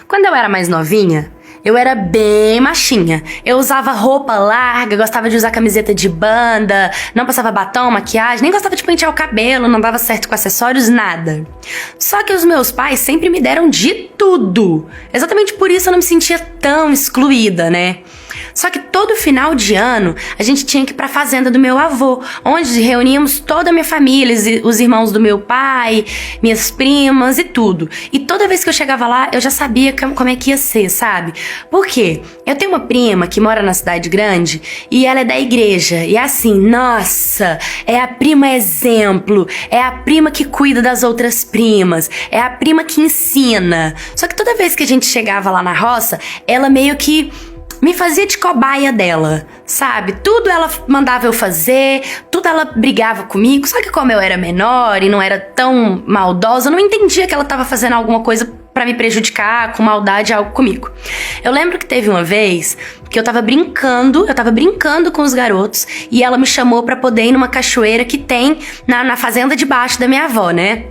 Quando eu era mais novinha, eu era bem machinha. Eu usava roupa larga, gostava de usar camiseta de banda, não passava batom, maquiagem, nem gostava de pentear o cabelo, não dava certo com acessórios, nada. Só que os meus pais sempre me deram de tudo. Exatamente por isso eu não me sentia tão excluída, né? Só que todo final de ano, a gente tinha que ir pra fazenda do meu avô, onde reuníamos toda a minha família, os irmãos do meu pai, minhas primas e tudo. E toda vez que eu chegava lá, eu já sabia como é que ia ser, sabe? Por quê? Eu tenho uma prima que mora na cidade grande e ela é da igreja. E assim, nossa, é a prima exemplo, é a prima que cuida das outras primas, é a prima que ensina. Só que toda vez que a gente chegava lá na roça, ela meio que me fazia de cobaia dela, sabe? Tudo ela mandava eu fazer, tudo ela brigava comigo. Só que como eu era menor e não era tão maldosa, eu não entendia que ela tava fazendo alguma coisa pra me prejudicar, com maldade, algo comigo. Eu lembro que teve uma vez que eu tava brincando com os garotos e ela me chamou pra poder ir numa cachoeira que tem na fazenda debaixo da minha avó, né?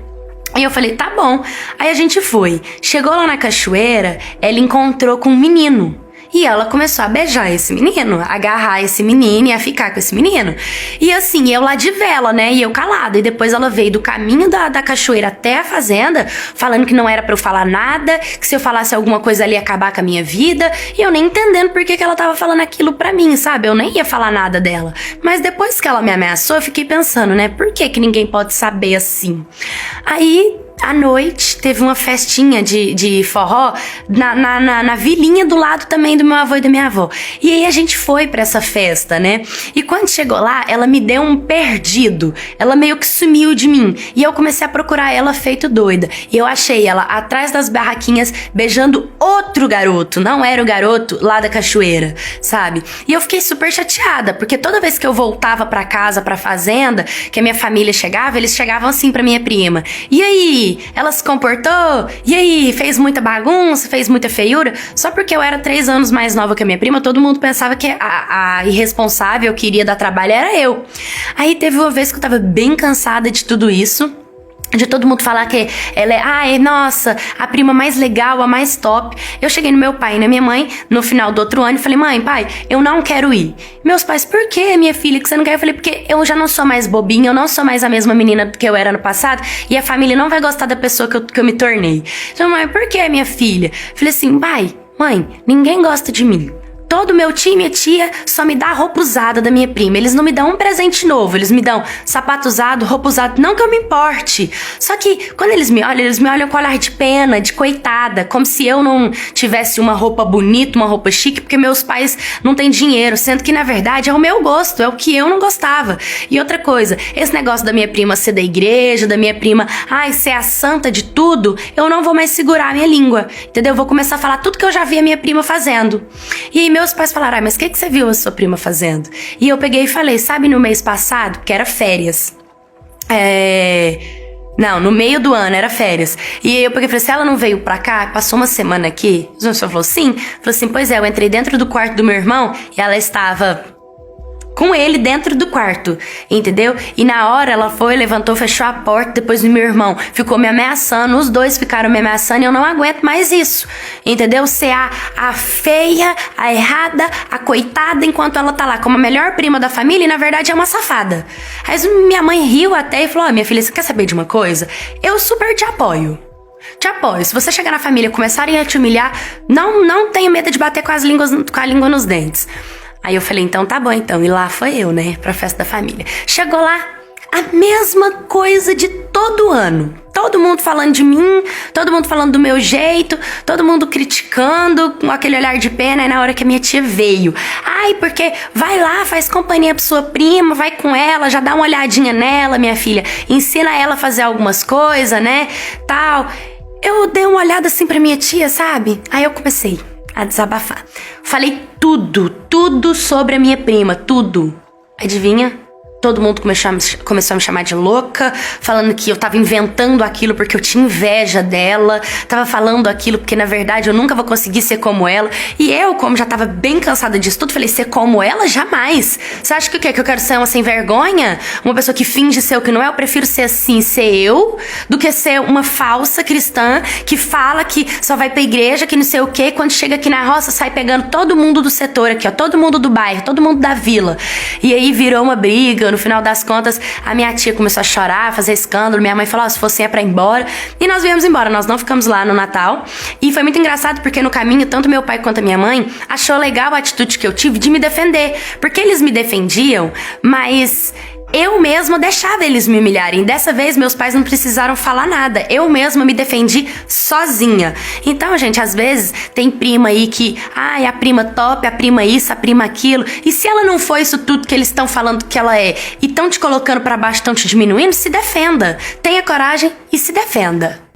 E eu falei, tá bom. Aí a gente foi. Chegou lá na cachoeira, ela encontrou com um menino. E ela começou a beijar esse menino, a agarrar esse menino e a ficar com esse menino. E assim, eu lá de vela, né? E eu calada. E depois ela veio do caminho da cachoeira até a fazenda, falando que não era pra eu falar nada, que se eu falasse alguma coisa ali ia acabar com a minha vida. E eu nem entendendo por que ela tava falando aquilo pra mim, sabe? Eu nem ia falar nada dela. Mas depois que ela me ameaçou, eu fiquei pensando, né? Por que ninguém pode saber assim? Aí, à noite, teve uma festinha de forró na vilinha do lado também do meu avô e da minha avó. E aí a gente foi pra essa festa, né? E quando chegou lá, ela me deu um perdido. Ela meio que sumiu de mim. E eu comecei a procurar ela feito doida. E eu achei ela atrás das barraquinhas beijando outro garoto. Não era o garoto lá da cachoeira, sabe? E eu fiquei super chateada, porque toda vez que eu voltava pra casa, pra fazenda, que a minha família chegava, eles chegavam assim pra minha prima. E aí? Ela se comportou? E aí? Fez muita bagunça? Fez muita feiura? Só porque eu era 3 anos mais nova que a minha prima, todo mundo pensava que a irresponsável que iria dar trabalho era eu. Aí teve uma vez que eu tava bem cansada de tudo isso, de todo mundo falar que ela é, nossa, a prima mais legal, a mais top. Eu cheguei no meu pai e na minha mãe no final do outro ano e falei, mãe, pai, eu não quero ir. Meus pais, por que, minha filha, que você não quer? Eu falei, porque eu já não sou mais bobinha, eu não sou mais a mesma menina que eu era no passado e a família não vai gostar da pessoa que eu me tornei. Então, mãe, por que, minha filha? Eu falei assim, pai, mãe, ninguém gosta de mim. Todo meu tio e minha tia só me dá roupa usada da minha prima. Eles não me dão um presente novo. Eles me dão sapato usado, roupa usada. Não que eu me importe. Só que quando eles me olham com olhar de pena, de coitada. Como se eu não tivesse uma roupa bonita, uma roupa chique, porque meus pais não têm dinheiro. Sendo que, na verdade, é o meu gosto. É o que eu não gostava. E outra coisa, esse negócio da minha prima ser da igreja, da minha prima, ser a santa de tudo, eu não vou mais segurar a minha língua. Entendeu? Eu vou começar a falar tudo que eu já vi a minha prima fazendo. E aí, meus pais falaram, mas o que você viu a sua prima fazendo? E eu peguei e falei, sabe, no mês passado, que era férias, não, no meio do ano, era férias. E aí eu peguei e falei, se ela não veio pra cá, passou uma semana aqui? O senhor falou sim? Falou assim, pois é, eu entrei dentro do quarto do meu irmão e ela estava com ele dentro do quarto, entendeu? E na hora ela foi, levantou, fechou a porta, depois o meu irmão ficou me ameaçando, os dois ficaram me ameaçando e eu não aguento mais isso, entendeu? Ser a feia, a errada, a coitada, enquanto ela tá lá como a melhor prima da família e na verdade é uma safada. Aí minha mãe riu até e falou, minha filha, você quer saber de uma coisa? Eu super te apoio. Te apoio. Se você chegar na família e começarem a te humilhar, não tenha medo de bater com a língua nos dentes. Aí eu falei, então tá bom, então. E lá foi eu, né, pra festa da família. Chegou lá, a mesma coisa de todo ano. Todo mundo falando de mim, todo mundo falando do meu jeito, todo mundo criticando, com aquele olhar de pena. Aí na hora que a minha tia veio, porque vai lá, faz companhia pra sua prima, vai com ela, já dá uma olhadinha nela, minha filha. Ensina ela a fazer algumas coisas, né, tal. Eu dei uma olhada assim pra minha tia, sabe? Aí eu comecei a desabafar. Falei tudo sobre a minha prima, tudo. Adivinha? Todo mundo começou a me chamar de louca, falando que eu tava inventando aquilo porque eu tinha inveja dela, tava falando aquilo porque na verdade eu nunca vou conseguir ser como ela. E eu, como já tava bem cansada disso tudo, falei, ser como ela? Jamais. Você acha que o quê? Que eu quero ser uma sem vergonha? Uma pessoa que finge ser o que não é? Eu prefiro ser assim, ser eu, do que ser uma falsa cristã que fala que só vai pra igreja, que não sei o quê, quando chega aqui na roça sai pegando todo mundo do setor aqui, ó, todo mundo do bairro, todo mundo da vila. E aí virou uma briga. No final das contas, a minha tia começou a chorar, a fazer escândalo. Minha mãe falou, se fosse é pra ir embora. E nós viemos embora, nós não ficamos lá no Natal. E foi muito engraçado porque no caminho, tanto meu pai quanto a minha mãe achou legal a atitude que eu tive de me defender. Porque eles me defendiam, mas eu mesma deixava eles me humilharem. Dessa vez, meus pais não precisaram falar nada. Eu mesma me defendi sozinha. Então, gente, às vezes tem prima aí que... Ai, a prima top, a prima isso, a prima aquilo. E se ela não for isso tudo que eles estão falando que ela é e estão te colocando pra baixo, estão te diminuindo, se defenda. Tenha coragem e se defenda.